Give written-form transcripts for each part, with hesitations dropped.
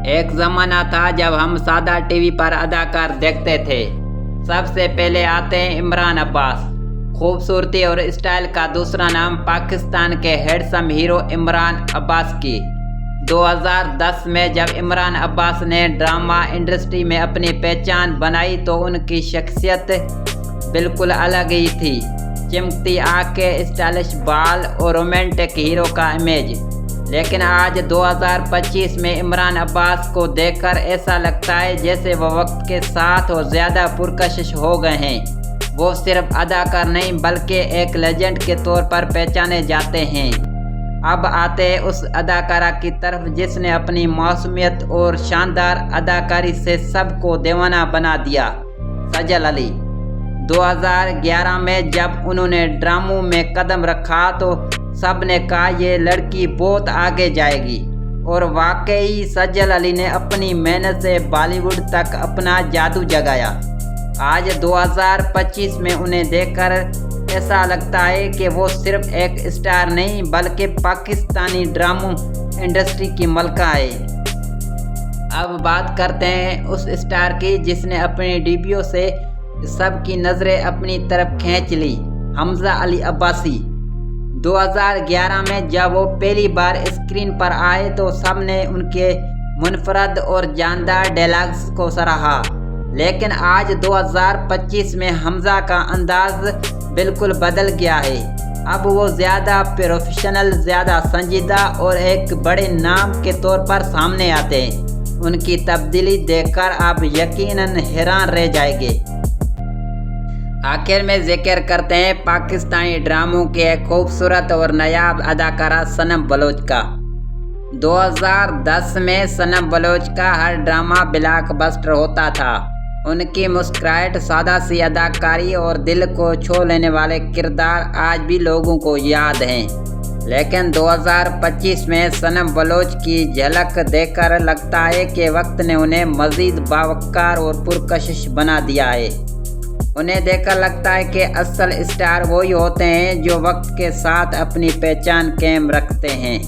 ایک زمانہ تھا جب ہم سادہ ٹی وی پر اداکار دیکھتے تھے۔ سب سے پہلے آتے ہیں عمران عباس۔ خوبصورتی اور اسٹائل کا دوسرا نام پاکستان کے ہینڈسم ہیرو عمران عباس کی۔ 2010 میں جب عمران عباس نے ڈرامہ انڈسٹری میں اپنی پہچان بنائی تو ان کی شخصیت بالکل الگ ہی تھی۔ چمکتی آنکھیں، اسٹائلش بال اور رومانٹک ہیرو کا امیج۔ لیکن آج 2025 میں عمران عباس کو دیکھ کر ایسا لگتا ہے جیسے وہ وقت کے ساتھ اور زیادہ پرکشش ہو گئے ہیں۔ وہ صرف اداکار نہیں بلکہ ایک لیجنڈ کے طور پر پہچانے جاتے ہیں۔ اب آتے ہیں اس اداکارہ کی طرف جس نے اپنی معصومیت اور شاندار اداکاری سے سب کو دیوانہ بنا دیا، سجل علی۔ 2011 میں جب انہوں نے ڈراموں میں قدم رکھا تو سب نے کہا یہ لڑکی بہت آگے جائے گی، اور واقعی سجل علی نے اپنی محنت سے بالی ووڈ تک اپنا جادو جگایا۔ آج 2025 میں انہیں دیکھ کر ایسا لگتا ہے کہ وہ صرف ایک اسٹار نہیں بلکہ پاکستانی ڈراموں انڈسٹری کی ملکہ ہے۔ اب بات کرتے ہیں اس اسٹار کی جس نے اپنے ڈیبیو سے سب کی نظریں اپنی طرف کھینچ لی، حمزہ علی عباسی۔ 2011 میں جب وہ پہلی بار اسکرین پر آئے تو سب نے ان کے منفرد اور جاندار ڈائلاگز کو سراہا، لیکن آج 2025 میں حمزہ کا انداز بالکل بدل گیا ہے۔ اب وہ زیادہ پروفیشنل، زیادہ سنجیدہ اور ایک بڑے نام کے طور پر سامنے آتے ہیں۔ ان کی تبدیلی دیکھ کر آپ یقیناً حیران رہ جائیں گے۔ آخر میں ذکر کرتے ہیں پاکستانی ڈراموں کے ایک خوبصورت اور نایاب اداکارہ صنم بلوچ کا۔ 2010 میں صنم بلوچ کا ہر ڈرامہ بلاک بسٹر ہوتا تھا۔ ان کی مسکراہٹ، سادہ سی اداکاری اور دل کو چھو لینے والے کردار آج بھی لوگوں کو یاد ہیں۔ لیکن 2025 میں صنم بلوچ کی جھلک دیکھ کر لگتا ہے کہ وقت نے انہیں مزید باوقار اور پرکشش بنا دیا ہے۔ انہیں دیکھ کر لگتا ہے کہ اصل اسٹار وہی ہوتے ہیں جو وقت کے ساتھ اپنی پہچان قائم رکھتے ہیں۔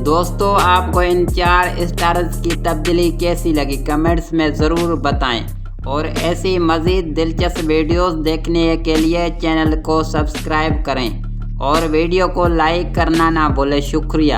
دوستو، آپ کو ان 4 اسٹارز کی تبدیلی کیسی لگی کمنٹس میں ضرور بتائیں، اور ایسی مزید دلچسپ ویڈیوز دیکھنے کے لیے چینل کو سبسکرائب کریں اور ویڈیو کو لائک کرنا نہ بھولیں۔ شکریہ۔